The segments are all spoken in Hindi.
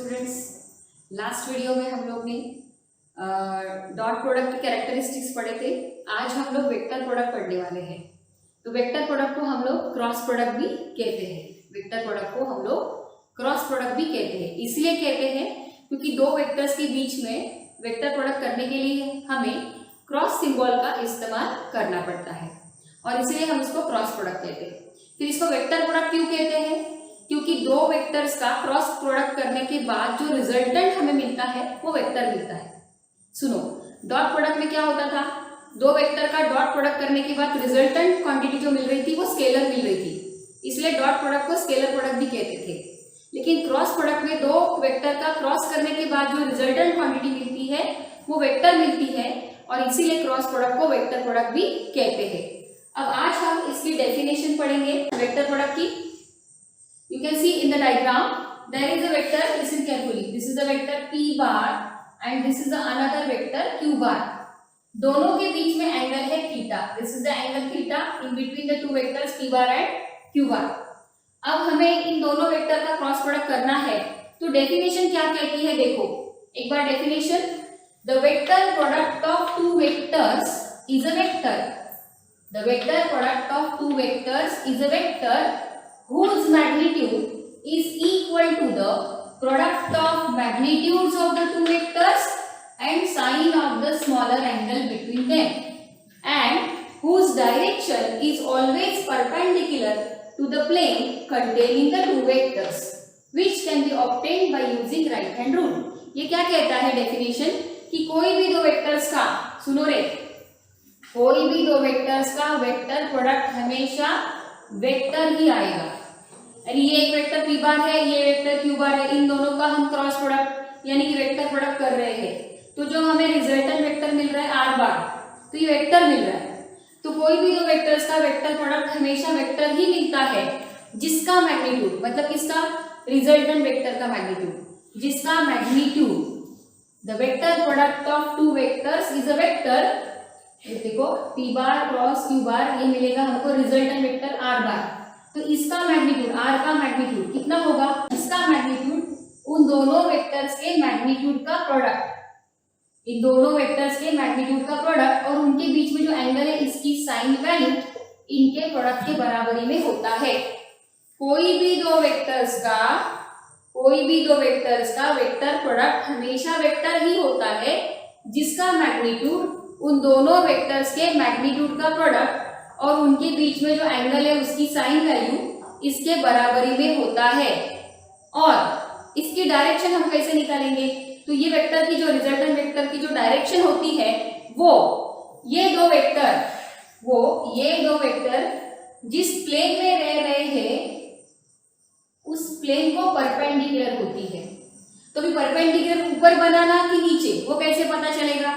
स्टूडेंट्स, लास्ट वीडियो में हम लोग ने डॉट प्रोडक्ट की कैरेक्टरिस्टिक्स पढ़े थे। आज हम लोग वेक्टर प्रोडक्ट पढ़ने वाले हैं। तो वेक्टर प्रोडक्ट को हम लोग क्रॉस प्रोडक्ट भी कहते हैं। वेक्टर प्रोडक्ट को हम लोग क्रॉस प्रोडक्ट भी कहते हैं। इसलिए कहते हैं क्योंकि दो वेक्टर्स के बीच में वेक्टर प्रोडक्ट करने के लिए हमें क्रॉस सिंबल का इस्तेमाल करना पड़ता है और इसलिए हम इसको क्रॉस प्रोडक्ट कहते हैं। फिर इसको वेक्टर प्रोडक्ट क्यों कहते हैं? क्योंकि दो वेक्टर्स का क्रॉस प्रोडक्ट करने के बाद जो रिजल्टेंट हमें मिलता है वो वेक्टर मिलता है। सुनो, डॉट प्रोडक्ट में क्या होता था? दो वेक्टर का डॉट प्रोडक्ट करने के बाद रिजल्टेंट क्वांटिटी जो मिल रही थी वो स्केलर मिल रही थी, इसलिए डॉट प्रोडक्ट को स्केलर प्रोडक्ट भी कहते थे। लेकिन क्रॉस प्रोडक्ट में दो वेक्टर का क्रॉस करने के बाद जो रिजल्टेंट क्वांटिटी मिलती है वो वेक्टर मिलती है और इसीलिए क्रॉस प्रोडक्ट को वेक्टर प्रोडक्ट भी कहते हैं। अब आज हम इसकी डेफिनेशन पढ़ेंगे वेक्टर प्रोडक्ट की। You can see in the diagram there is a vector, listen carefully, this is a vector p bar and this is another vector q bar. दोनों के बीच में एंगल है theta, this is the angle theta in between the two vectors p bar and q bar. अब हमें इन दोनों वेक्टर का क्रॉस प्रोडक्ट करना है तो डेफिनेशन क्या कहती है देखो एक बार definition. The vector product of two vectors is a vector. The vector product of two vectors is a vector whose magnitude is equal to the product of magnitudes of the two vectors and sine of the smaller angle between them, and whose direction is always perpendicular to the plane containing the two vectors, which can be obtained by using right hand rule. ये क्या कहता है डेफिनेशन कि कोई भी दो वेक्टर्स का, सुनो रे, कोई भी दो वेक्टर्स का वेक्टर प्रोडक्ट हमेशा वेक्टर ही आएगा। यानी ये एक वेक्टर p बार है, ये वेक्टर q बार है, इन दोनों का हम क्रॉस प्रोडक्ट यानी कि वेक्टर प्रोडक्ट कर रहे हैं तो जो हमें रिजल्टेंट वेक्टर मिल रहा है r बार, तो ये वेक्टर मिल रहा है। तो कोई भी दो वेक्टर्स का वेक्टर प्रोडक्ट हमेशा वेक्टर ही मिलता है जिसका मैग्नीट्यूड, मतलब किसका? रिजल्टेंट वेक्टर का मैग्नीट्यूड, जिसका magnitude the vector product of two vectors is a vector. देखो p बार क्रॉस q बार, ये मिलेगा हमको रिजल्टेंट वेक्टर r बार। तो इसका मैग्नीट्यूड, r का मैग्नीट्यूड कितना होगा? इसका मैग्नीट्यूड उन दोनों वेक्टर्स के मैग्नीट्यूड का प्रोडक्ट, इन दोनों वेक्टर्स के मैग्नीट्यूड का प्रोडक्ट और उनके बीच में जो एंगल है इसकी साइन वैल्यू इनके प्रोडक्ट के बराबरी में होता है। कोई भी दो वेक्टर्स का वेक्टर प्रोडक्ट हमेशा वेक्टर ही होता है जिसका मैग्नीट्यूड उन दोनों वेक्टर्स के मैग्नीट्यूड का प्रोडक्ट और उनके बीच में जो एंगल है उसकी साइन वैल्यू इसके बराबरी में होता है। और इसकी डायरेक्शन हम कैसे निकालेंगे? तो ये वेक्टर की जो रिजल्टेंट वेक्टर की जो डायरेक्शन होती है वो ये दो वेक्टर जिस प्लेन में रह रहे हैं उस प्लेन को परपेंडिकुलर होती है। तो भी परपेंडिकुलर ऊपर बनाना कि नीचे, वो कैसे पता चलेगा?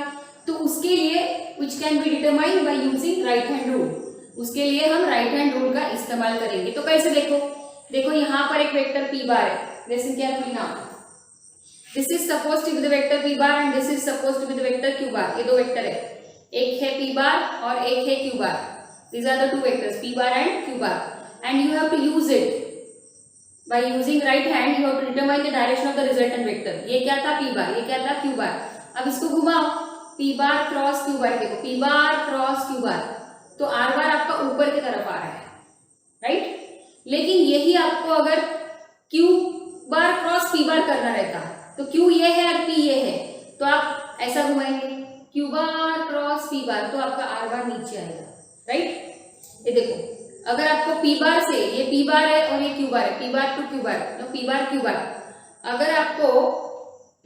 तो उसके लिए which can be determined by using right hand rule, उसके लिए हम राइट हैंड रूल का इस्तेमाल करेंगे। तो कैसे? देखो यहाँ पर एक वेक्टर p बार है, listen carefully now. This is supposed to be the vector p bar and this is supposed to be the vector q bar. ये दो वेक्टर है, एक है p बार और एक है q bar. These are the two vectors p bar and q bar, and you have to use it by using right hand. You have to determine the direction of the resultant vector. ये क्या था? p बार, ये क्या था? q बार। अब इसको घुमाओ, p बार क्रॉस q बार, देखो p bar cross q bar, तो r बार आपका ऊपर की तरफ आ रहा है, राइट? लेकिन यही आपको अगर q बार क्रॉस p बार करना रहता तो q ये है और p ये है, तो आप ऐसा घुमाएंगे q बार क्रॉस p बार, तो आपका r बार नीचे आएगा, राइट? ये देखो अगर आपको p बार से, ये p बार है और ये q बार है, p bar to q bar, तो p बार q बार, अगर आपको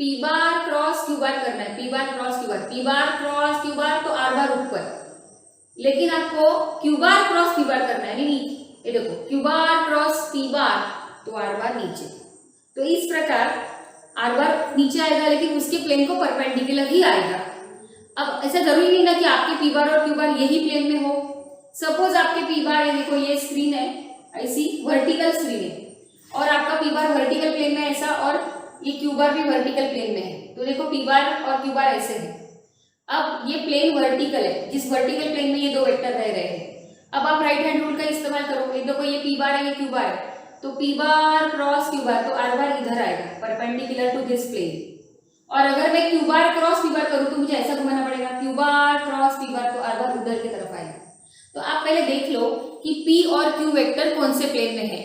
p बार क्रॉस q बार करना है, p बार क्रॉस q बार, p bar cross q bar, तो r बार ऊपर। लेकिन आपको q बार क्रॉस p बार करना है नीचे, ये देखो q बार क्रॉस p बार, तो r बार नीचे। तो इस प्रकार r बार नीचे आएगा लेकिन उसके प्लेन को परपेंडिकुलर ही आएगा। अब ऐसा जरूरी नहीं ना कि आपके p बार और q बार यही प्लेन में हो। सपोज आपके p बार, ये देखो ये स्क्रीन है, ऐसी वर्टिकल स्क्रीन है और आपका p बार वर्टिकल प्लेन में ऐसा और ये q बार भी वर्टिकल प्लेन में है। तो देखो p बार और q बार ऐसे है। अब ये प्लेन वर्टिकल है, जिस वर्टिकल प्लेन में ये दो वेक्टर रह रहे हैं। अब आप राइट हैंड रूल का इस्तेमाल करोगे, देखो ये p बार है, ये q बार है, तो P bar cross Q bar, तो आर बार इधर आएगा परपेंडिकुलर टू दिस प्लेन। और अगर मैं क्यू बार क्रॉस पी बार करूँ तो मुझे ऐसा घुमाना पड़ेगा, Q bar cross P bar, तो आर बार उधर की तरफ आएगा। तो आप पहले देख लो कि पी और क्यू वेक्टर कौन से प्लेन में है।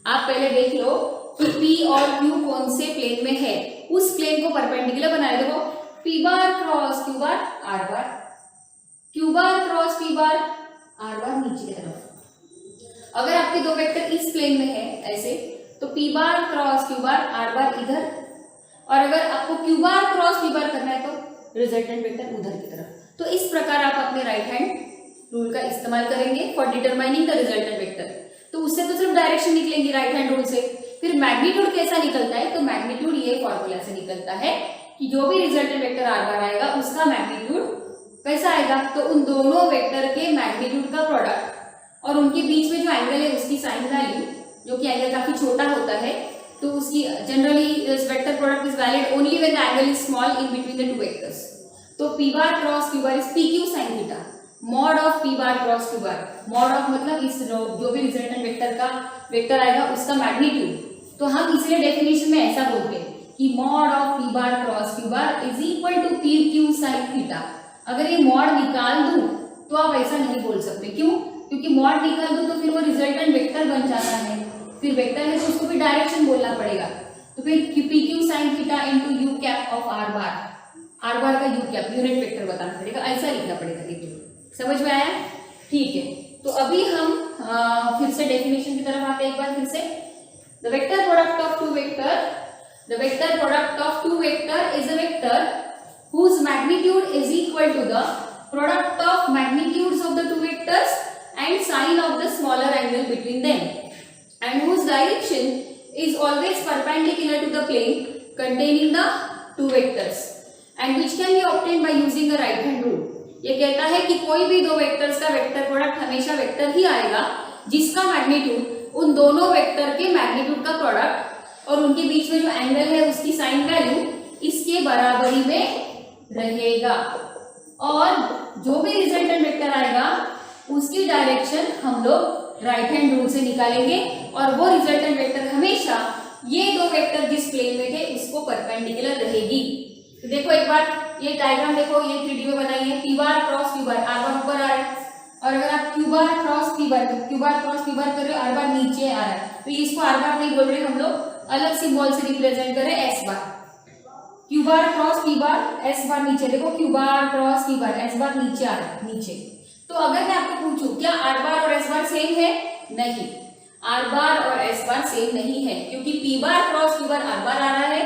आप पहले देख लो कि पी और क्यू कौन से प्लेन में है, उस प्लेन को परपेंडिकुलर बनाए। देखो P bar cross Q bar, R बार, क्यू बार क्रॉस पी बार, आर बार नीचे की तरफ। अगर आपके दो वेक्टर इस प्लेन में है ऐसे, तो P bar cross Q bar, R बार इधर। और अगर आपको क्यू बार क्रॉस पी बार करना है तो रिजल्टेंट वेक्टर उधर की तरफ। तो इस प्रकार आप अपने राइट हैंड रूल का इस्तेमाल करेंगे for determining the resultant vector. तो उससे तो सिर्फ डायरेक्शन निकलेंगी राइट हैंड रूल से। फिर मैग्नीट्यूड कैसा निकलता है, तो मैग्नीट्यूड ये फॉर्मूला से निकलता है कि जो भी रिजल्टेंट वेक्टर आर बार आएगा उसका मैग्नीट्यूड कैसा आएगा, तो उन दोनों वेक्टर के मैग्नीट्यूड का प्रोडक्ट और उनके बीच में जो एंगल है उसकी साइन वैल्यू, जो कि एंगल काफी छोटा होता है, तो उसकी generally vector product is valid only when the angle is small in between the two vectors. तो P bar cross Q bar is P Q sine theta, mod of P bar cross Q bar. Mod of मतलब इस जो भी रिजल्टेंट वेक्टर का वेक्टर आएगा उसका मैग्नीट्यूड। तो हम इसलिए डेफिनेशन में ऐसा बोलते हैं कि mod of P bar cross Q bar is equal to p Q sine theta. अगर ये मॉड निकाल दूं तो आप ऐसा नहीं बोल सकते, क्यों? क्योंकि मॉड निकाल दूं तो फिर वो रिजल्टेंट वेक्टर बन जाता है, फिर वेक्टर है तो उसको भी डायरेक्शन बोलना पड़ेगा। तो फिर P Q sine theta into you cap of are bar का यू कैप यूनिट वेक्टर बताना पड़ेगा, ऐसा लिखना पड़ेगा। समझ में आया? ठीक है, तो अभी हम फिर से डेफिनेशन की तरफ आते हैं एक बार फिर से। The vector product of two vector, the vector product of two vector is a vector whose magnitude is equal to the product of magnitudes of the two vectors and sine of the smaller angle between them, and whose direction is always perpendicular to the plane containing the two vectors, and which can be obtained by using the right hand rule। ये कहता है कि कोई भी दो वेक्टर्स का वेक्टर प्रोडक्ट हमेशा वेक्टर ही आएगा जिसका मैग्नीट्यूड उन दोनों वेक्टर के मैग्नीट्यूड का प्रोडक्ट और उनके बीच में जो एंगल है उसकी साइन वैल्यू इसके बराबरी में रहेगा। और जो भी रिजल्टेंट वेक्टर आएगा उसकी डायरेक्शन हम लोग राइट हैंड रूल से निकालेंगे, और वो रिजल्टेंट वेक्टर हमेशा ये दो वेक्टर जिस प्लेन में थे उसको परपेंडिकुलर रहेगी। तो देखो एक बार ये डायग्राम देखो, ये 3D में बनाई है। P bar cross Q bar, R बार ऊपर आ रहा है, और अगर आप क्यू बार क्रॉस पी बार, क्यू बार क्रॉस पी बार कर रहे हो, आर बार नीचे आ रहा है, तो इसको आर बार नहीं बोल रहे हम लोग, अलग सिंबल से रिप्रेजेंट करें S bar. Q bar cross P bar, S bar नीचे, देखो Q bar cross P bar, S bar नीचे आ रहा है नीचे। तो अगर मैं आपको पूछूं क्या आर बार और एस बार सेम है? नहीं, आर बार और एस बार सेम नहीं है, क्योंकि P bar cross Q bar R bar आ रहा है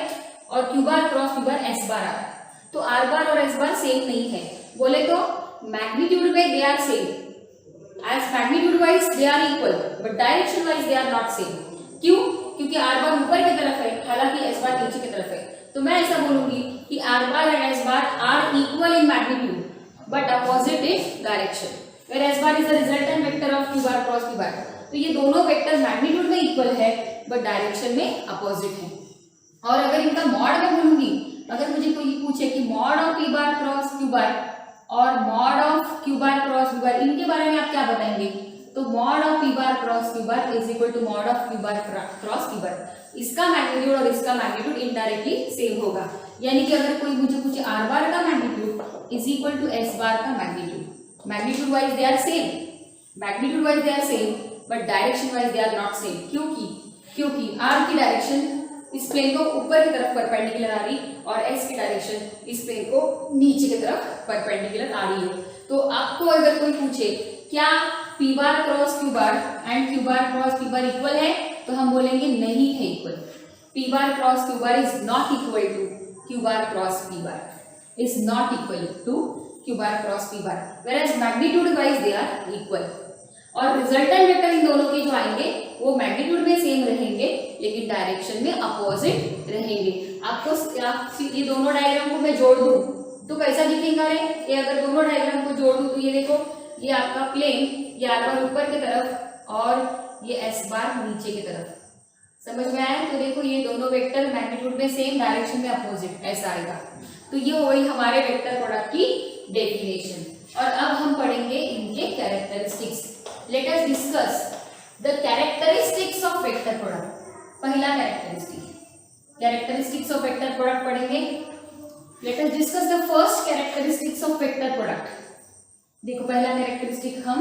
और Q bar cross P bar S bar आ रहा है। तो आर बार और एस बार सेम नहीं है। बोले तो मैग्नीट्यूड में they are same, as magnitude wise they are equal, but direction wise they are not same. क्यों? क्योंकि आर बार ऊपर की तरफ है, हालांकि एस बार नीचे की तरफ है। तो मैं ऐसा बोलूंगी कि r bar and s bar are equal in magnitude but opposite in direction, where s bar is the resultant vector of Q bar cross P bar. तो ये दोनों वेक्टर मैग्नीट्यूड में इक्वल है बट डायरेक्शन में अपोजिट है। और अगर इनका मॉड में बोलूंगी, अगर मुझे कोई पूछे कि mod of P bar cross Q bar और mod of Q bar cross P bar, इनके बारे में आप क्या बताएंगे? तो mod of P bar cross Q bar is equal to mod of Q bar cross P bar. इसका मैग्नीट्यूड और इसका मैग्नीट्यूड इनडायरेक्टली सेम होगा, यानी कि अगर कोई मुझे पूछे आर बार का magnitude is equal to S bar का magnitude, magnitude wise they are same, magnitude wise they are same but direction wise they are not same. क्योंकि आर की डायरेक्शन इस प्लेन को ऊपर की तरफ परपेंडिकुलर आ रही और एस की डायरेक्शन इस प्लेन को नीचे की तरफ परपेंडिकुलर आ रही है। तो आपको अगर कोई पूछे क्या p bar cross Q bar and q bar cross P bar equal है, तो हम बोलेंगे नहीं है equal. P bar cross Q bar is not equal to q bar cross P bar, is not equal to q bar cross P bar, whereas magnitude wise they are equal. और रिजल्टेंट वेक्टर इन दोनों के जो आएंगे वो मैग्नीट्यूड में सेम रहेंगे लेकिन डायरेक्शन में अपोजिट रहेंगे। आपको ये दोनों डायग्राम को मैं जोड़ दूं तो कैसा दिखेगा रे? ये अगर दोनों डायग्राम को जोड़ दूं तो ये देखो, ये आपका प्लेन, ये आर बार ऊपर की तरफ और ये एस बार नीचे की तरफ। समझ में आया? तो देखो ये दोनों वेक्टर मैग्नीट्यूड में सेम, डायरेक्शन में अपोजिट, ऐसा आएगा। तो ये हो गई हमारे वेक्टर प्रोडक्ट की डेफिनेशन। और अब हम पढ़ेंगे इनके characteristics. Let us discuss the characteristics of vector product. पहला कैरेक्टरिस्टिक्स ऑफ वेक्टर प्रोडक्ट पढ़ेंगे। Let us discuss the first characteristics of vector product. देखो पहला कैरेक्टरिस्टिक हम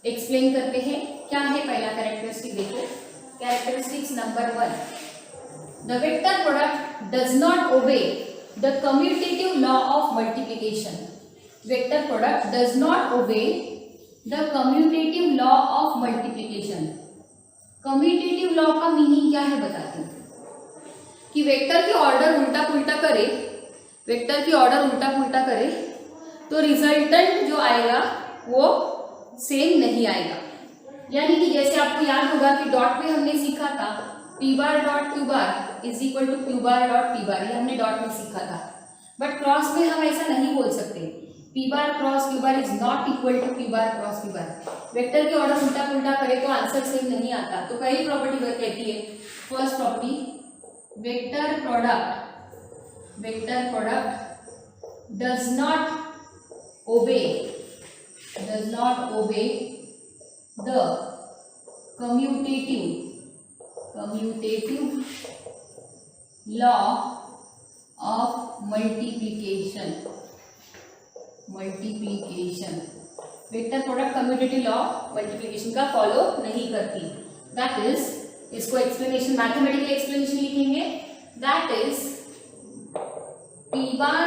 एक्सप्लेन करते हैं। क्या है पहला कैरेक्टरिस्टिक? देखो characteristics number 1, the vector product does not obey the commutative law of multiplication. Vector product does not obey the commutative law of multiplication. Commutative law का मीनिंग क्या है बताती हूँ कि वेक्टर की ऑर्डर उल्टा पुल्टा करे, वेक्टर की ऑर्डर उल्टा पुल्टा करे तो रिजल्टेंट जो आएगा वो सेम नहीं आएगा। यानी कि जैसे आपको याद होगा कि डॉट में हमने सीखा था p bar dot q bar is equal to q bar dot p bar, ये हमने डॉट में सीखा था। बट क्रॉस में हम ऐसा नहीं बोल सकते, p bar cross q bar is not equal to p bar cross q bar. Vector की ऑर्डर उल्टा पुल्टा करे तो आंसर सेम नहीं आता। तो पहली प्रॉपर्टी कहती है, first property, vector product does not obey the commutative law of multiplication। Vector product commutative law multiplication का फॉलो नहीं करती। दैट इज, इसको एक्सप्लेनेशन मैथमेटिकल एक्सप्लेनेशन लिखेंगे। That is p bar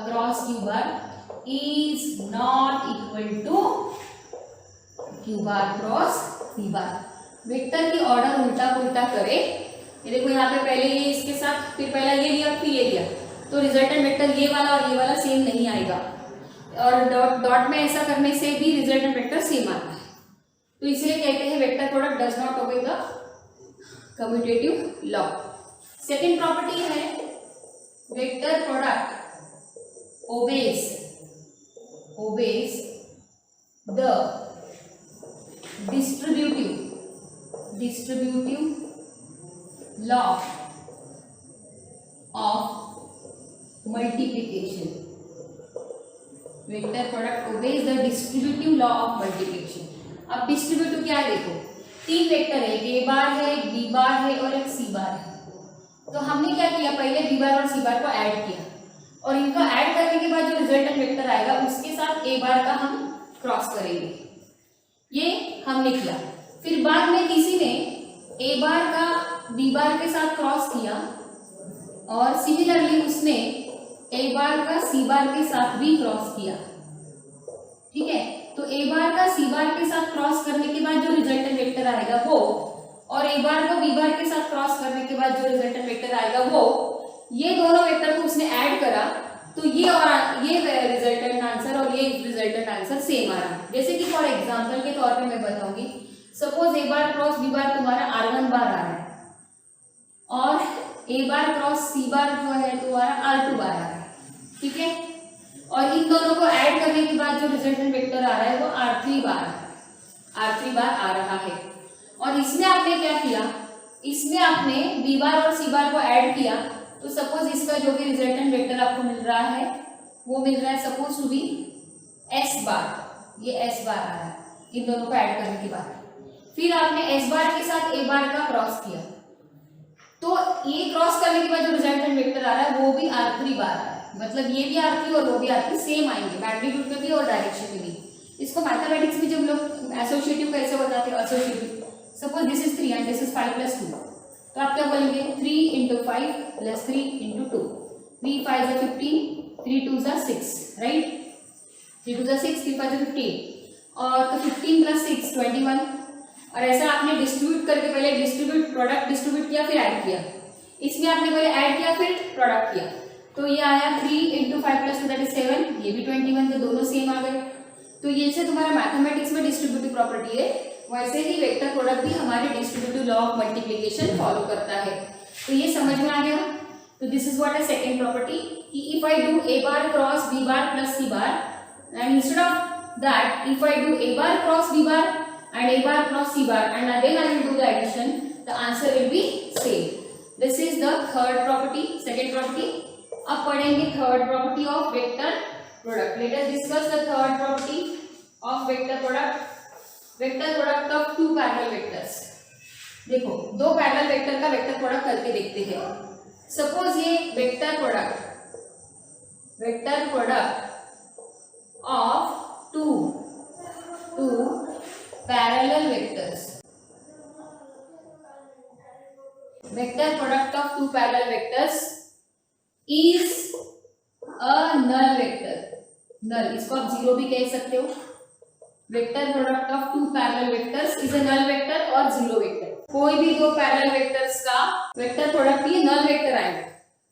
cross q bar is not equal to q bar cross p bar. Vector की ऑर्डर उल्टा पुल्टा करे, ये देखो यहाँ पे पहले ये इसके साथ, फिर पहला ये लिया फिर ये लिया, तो रिजल्टेंट वेक्टर ये वाला और ये वाला सेम नहीं आएगा। और डॉट में ऐसा करने से भी रिजल्टेंट वेक्टर सेम आता है। तो इसलिए कहते हैं vector product does not obey the commutative law. Second property है, vector product obeys the distributive law of multiplication। Vector product obeys the distributive law of multiplication। अब डिस्ट्रीब्यूटिव क्या है? देखो तीन वेक्टर है, एक a बार है, एक b बार है और एक c बार है। तो हमने क्या किया, पहले b बार और c बार को ऐड किया और इनका ऐड करने के बाद जो रिजल्टेंट वेक्टर आएगा उसके साथ a बार का हम क्रॉस करेंगे। ये हमने किया। फिर बाद में किसी ने a बार का b बार के साथ क्रॉस किया और सिमिलरली उसने a बार का c बार के साथ भी क्रॉस किया। ठीक है, तो a बार का c बार के साथ क्रॉस करने के बाद जो रिजल्टेंट वेक्टर आएगा वो, और a बार को b बार के साथ क्रॉस करने के बाद जो रिजल्टेंट वेक्टर आएगा वो, ये दोनों वेक्टर को उसने ऐड करा तो ये और ये रिजल्टेंट आंसर और ये रिजल्टेंट आंसर सेम आ रहा। जैसे कि फॉर एग्जांपल के तौर पे मैं बताऊंगी, suppose a bar cross b बार तुम्हारा r1 बार आ रहा है और a बार क्रॉस c बार जो है तुम्हारा r2 बार आ रहा है। ठीक है, और इन दोनों को ऐड करने के बाद जो रिजल्टेंट वेक्टर आ रहा है वो r3 बार आ रहा है। और इसमें आपने क्या किया, इसमें आपने b बार और c बार को ऐड किया तो सपोज इसका जो भी रिजल्टेंट वेक्टर आपको मिल रहा है वो मिल रहा है सपोज टू बी s बार। ये s बार आ रहा है इन दोनों को ऐड करने के बाद। फिर आपने s बार के साथ a बार का क्रॉस किया तो ये क्रॉस करने के बाद जो रिजल्टेंट वेक्टर आ रहा है वो भी r3 बार आ रहा है। मतलब ये भी r3 और वो भी r3 सेम आएंगे, मैग्नीट्यूड में भी और डायरेक्शन में भी। इसको मैथमेटिक्स में जब लोग एसोसिएटिव कैसे बताते हैं, associative, suppose this is 3 and this is 5 + 2, तो आप क्या बोलेंगे 3 × 5 + 3 × 2, 3 5 = 15, 3 2 = 6, राइट, 3 2 = 6, 3 5 = 15, और तो 15 + 6 21। और ऐसा आपने डिस्ट्रीब्यूट करके पहले प्रोडक्ट डिस्ट्रीब्यूट किया फिर ऐड किया। इसमें आपने पहले ऐड किया फिर प्रोडक्ट किया, तो ये आया 3 × 5 + 2 दैट इज 7, ये भी 21, तो दोनों सेम आ गए। तो ये से तुम्हारा मैथमेटिक्स में डिस्ट्रीब्यूटिव प्रॉपर्टी है, वैसे ही वेक्टर प्रोडक्ट भी हमारे distributive law of multiplication follow करता है। तो ये समझ में आ गया। तो दिस इज व्हाट है सेकंड प्रॉपर्टी कि if I do a bar cross b bar plus c bar and instead of that if I do a bar cross b bar and a bar cross c bar and then I will do the addition, the answer will be same. This is the third property, second property. अब पढ़ेंगे third property of vector product. Let us discuss the third property of vector product. Vector product of two parallel vectors. देखो दो पैरेलल वेक्टर का वेक्टर प्रोडक्ट करके देखते हैं। सपोज ये vector product of two parallel vectors, vector product of two parallel vectors is a null vector. Null, इसको आप जीरो भी कह सकते हो। Vector product of two parallel vectors is a null vector और जीरो वेक्टर। कोई भी दो पैरेलल वेक्टर्स का वेक्टर प्रोडक्ट ये नल वेक्टर आएगा।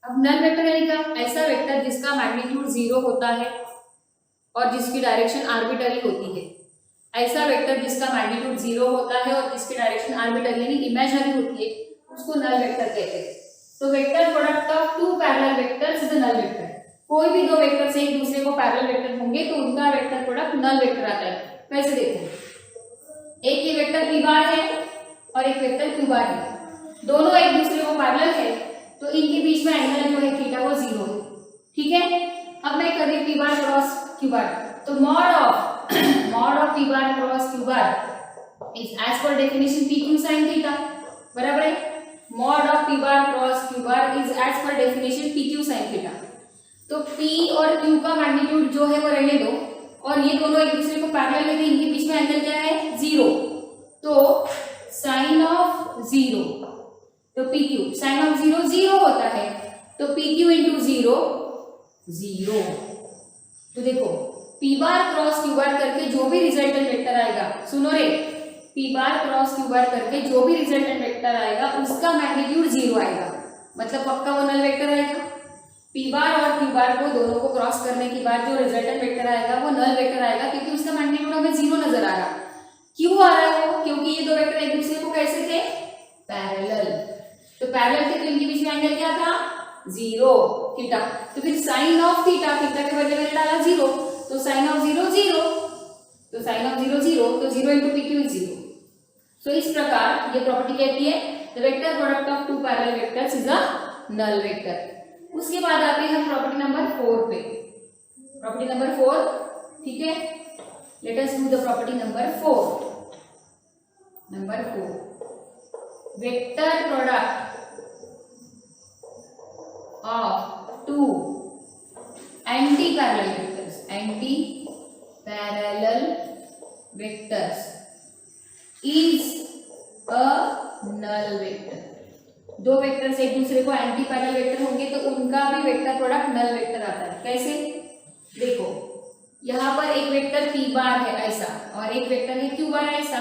अब नल वेक्टर यानी क्या? ऐसा वेक्टर जिसका मैग्नीट्यूड जीरो होता है और जिसकी डायरेक्शन आर्बिटरी होती है। ऐसा वेक्टर जिसका मैग्नीट्यूड जीरो होता है और जिसकी डायरेक्शन आर्बिटरी यानी इमेजिनरी होती है, उसको नल वेक्टर कहते हैं। तो vector product of two parallel vectors is a null vector. कोई भी दो वेक्टर से एक दूसरे को पैरेलल वेक्टर होंगे तो उनका वेक्टर प्रोडक्ट नल वेक्टर आता है। वैसे देखो, एक ये वेक्टर p बार है और एक वेक्टर q बार है। दोनों एक दूसरे को पैरेलल है तो इनके बीच में एंगल जो है थीटा वो जीरो है। ठीक है, अब मैं कर रही p bar cross q bar, तो mod of p bar cross q bar is as per definition pq sin theta. बराबर है, mod of p bar cross q bar is as per definition pq sin theta. तो p और q का मैग्नीट्यूड जो है वो रहने दो और ये दोनों एक दूसरे को पैरेलल है तो इनके बीच में एंगल क्या है? जीरो। तो साइन ऑफ जीरो, तो pq sine of zero zero होता है, तो pq इंटू जीरो जीरो। तो देखो p बार क्रॉस q बार करके जो भी रिजल्टेंट वेक्टर आएगा, सुनो रे, p बार क्रॉस q बार करके जो भी रिजल्टेंट वेक्टर आएगा उसका मैग्नीट्यूड जीरो आएगा, मतलब पक्का वो नल वेक्टर आएगा। p बार और q बार को दोनों को क्रॉस करने के बाद जो रिजल्टेंट वेक्टर आएगा वो नल वेक्टर आएगा, क्योंकि उसका मैग्नीट्यूड हमें जीरो नजर आ रहा। क्यों आ रहा है वो? क्योंकि ये दो वेक्टर एक दूसरे को कैसे थे? पैरेलल। तो पैरेलल थे तो इनके बीच में एंगल क्या था? Zero, theta. तो फिर साइन ऑफ थीटा, थीटा के बदले मैंने डाला जीरो, तो साइन ऑफ जीरो जीरो, तो साइन ऑफ जीरो जीरो, तो zero into pq is zero. तो इस प्रकार ये प्रॉपर्टी कहती है the vector product of two parallel vectors is a null vector. उसके बाद आते हैं प्रॉपर्टी नंबर 4 पे। प्रॉपर्टी नंबर 4, ठीक है, let us do the property number 4। Number 4, vector product of two anti parallel vectors, anti parallel vectors is a null vector. दो वेक्टर्स एक दूसरे को एंटी पैरेलल वेक्टर होंगे तो उनका भी वेक्टर प्रोडक्ट नल वेक्टर आता है। कैसे? देखो यहाँ पर एक वेक्टर p बार है ऐसा और एक वेक्टर है q बार ऐसा।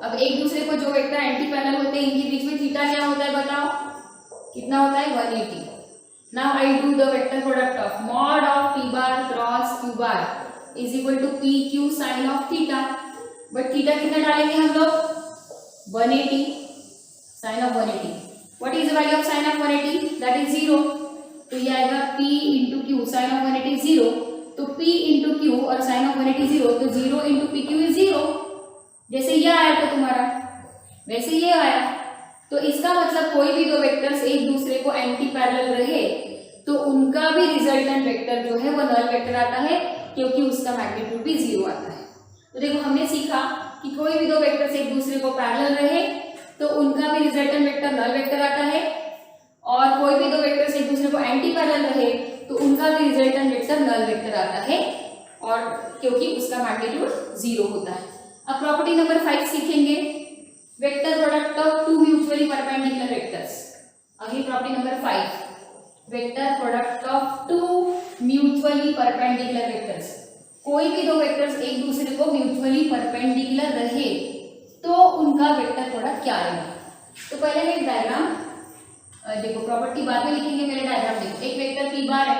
अब एक दूसरे को जो वेक्टर एंटी पैरेलल होते हैं इनके बीच में थीटा क्या होता है बताओ? कितना होता है? 180। Now I do the vector product of mod of p bar cross q bar is equal to pq sine of theta. But theta कितना डालेंगे हम लोग? 180, sine of 180। What is the value of sine of 180? That is zero. तो ये आएगा p into q, sine of 180 zero, तो p इंटू क्यू और साइन ऑफ 180 जीरो, तो zero into p Q is zero. जैसे ये आया था तुम्हारा वैसे ये आया। तो इसका मतलब कोई भी दो वेक्टर्स एक दूसरे को एंटी पैरेलल रहे तो उनका भी रिजल्टेंट वेक्टर जो है वो नल वेक्टर आता है, क्योंकि उसका मैग्नीट्यूड भी जीरो आता है। तो देखो हमने सीखा कि कोई भी दो वेक्टर्स एक दूसरे को पैरेलल रहे तो उनका भी रिजल्टेंट वेक्टर नल वेक्टर आता है, और कोई भी दो वेक्टर्स एक दूसरे को एंटी पैरेलल रहे तो उनका भी रिजल्टेंट वेक्टर नल वेक्टर आता है, और क्योंकि उसका मैग्नीट्यूड जीरो होता है। अब प्रॉपर्टी नंबर 5 सीखेंगे, vector product of two mutually perpendicular vectors. अगली property number 5, vector product of two mutually perpendicular vectors. कोई भी दो वेक्टर्स एक दूसरे को म्यूचुअली परपेंडिकुलर रहे तो उनका वेक्टर प्रोडक्ट क्या आएगा? तो पहले मैं एक डायग्राम देखो, प्रॉपर्टी बाद में लिखेंगे, मेरे डायग्राम देखो। एक वेक्टर p बार है,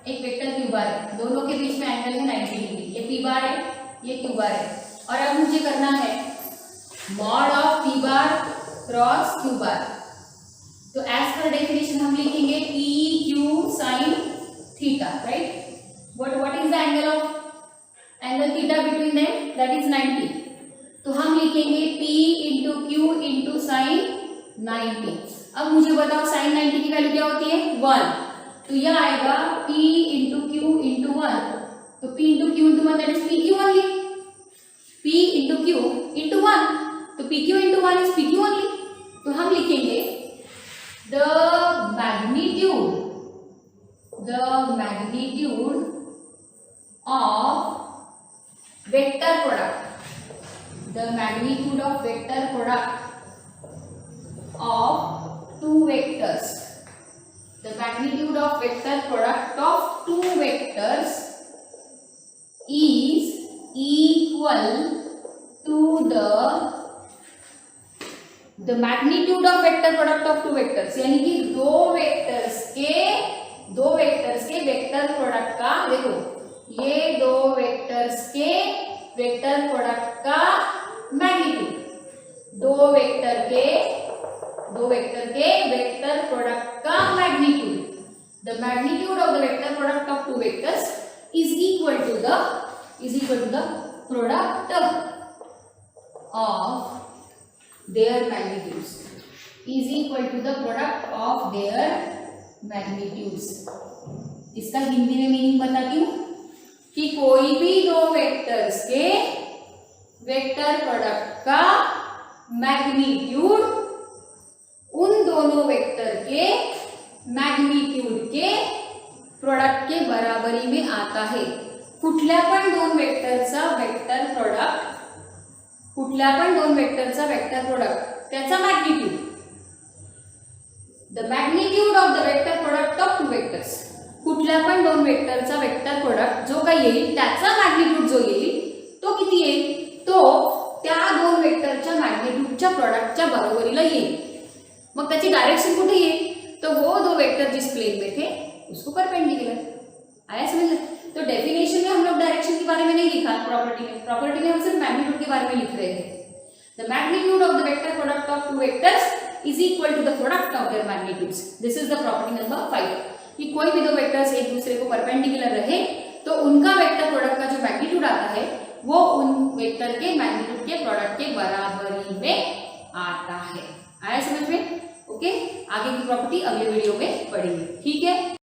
एक वेक्टर q बार है, दोनों के बीच में एंगल है 90 डिग्री। ये p बार है, ये q बार है, और अब मुझे करना है mod of p bar cross q bar. तो एज पर डेफिनेशन हम लिखेंगे p q sine theta, right. What is the angle theta between them? That is 90। तो हम लिखेंगे p into Q into sine 90। अब मुझे बताओ साइन 90 की वैल्यू क्या होती है? 1। तो यह आएगा p इंटू क्यू इंटू 1, तो p into Q into 1 that is pq only. P into Q into 1, तो PQ into 1 is PQ only. तो हम लिखेंगे the magnitude of vector product, the magnitude of vector product of two vectors, the magnitude of vector product of two vectors is equal to the magnitude of vector product of two vectors, यानी कि दो वेक्टर्स के वेक्टर प्रोडक्ट का, देखो ये दो वेक्टर्स के वेक्टर प्रोडक्ट का मैग्नीट्यूड, दो वेक्टर के वेक्टर प्रोडक्ट का magnitude, the magnitude of the vector product of two vectors is equal to the product of their magnitudes, is equal to the product of their magnitudes. इसका हिंदी में मीनिंग बताती हूँ कि कोई भी दो वेक्टर्स के वेक्टर प्रोडक्ट का मैग्नीट्यूड उन दोनों वेक्टर के मैग्नीट्यूड के प्रोडक्ट के बराबरी में आता है। कुठल्या पण दोन वेक्टरचा वेक्टर प्रोडक्ट त्याचा magnitude, the magnitude of the vector product of two vectors, कुठल्या पण दोन वेक्टरचा वेक्टर प्रोडक्ट जो काही येईल त्याचा मैग्नीट्यूड जो येईल तो किती येईल, तो त्या दोन वेक्टरच्या मैग्नीट्यूडच्या प्रोडक्टच्या बरोबरीला येईल। मग त्याची डायरेक्शन कुठे येईल, तो वो दो वेक्टर जिस प्लेन में थे उसको परपेंडिकुलर। आया समझ? तो डेफिनेशन में हम लोग डायरेक्शन के बारे में नहीं लिखा, प्रॉपर्टी में हम सिर्फ मैग्नीट्यूड के बारे में लिख रहे हैं। The magnitude of the vector product of two vectors is equal to the product of their magnitudes. This is the property number 5 कि कोई भी दो वेक्टर्स एक दूसरे को परपेंडिकुलर रहे तो उनका वेक्टर प्रोडक्ट का जो मैग्नीट्यूड आता है वो उन वेक्टर के मैग्नीट्यूड के प्रोडक्ट के बराबरी में आता है। आया समझ में? ओके, आगे की प्रॉपर्टी अगले वीडियो में पढ़ेंगे। ठीक है।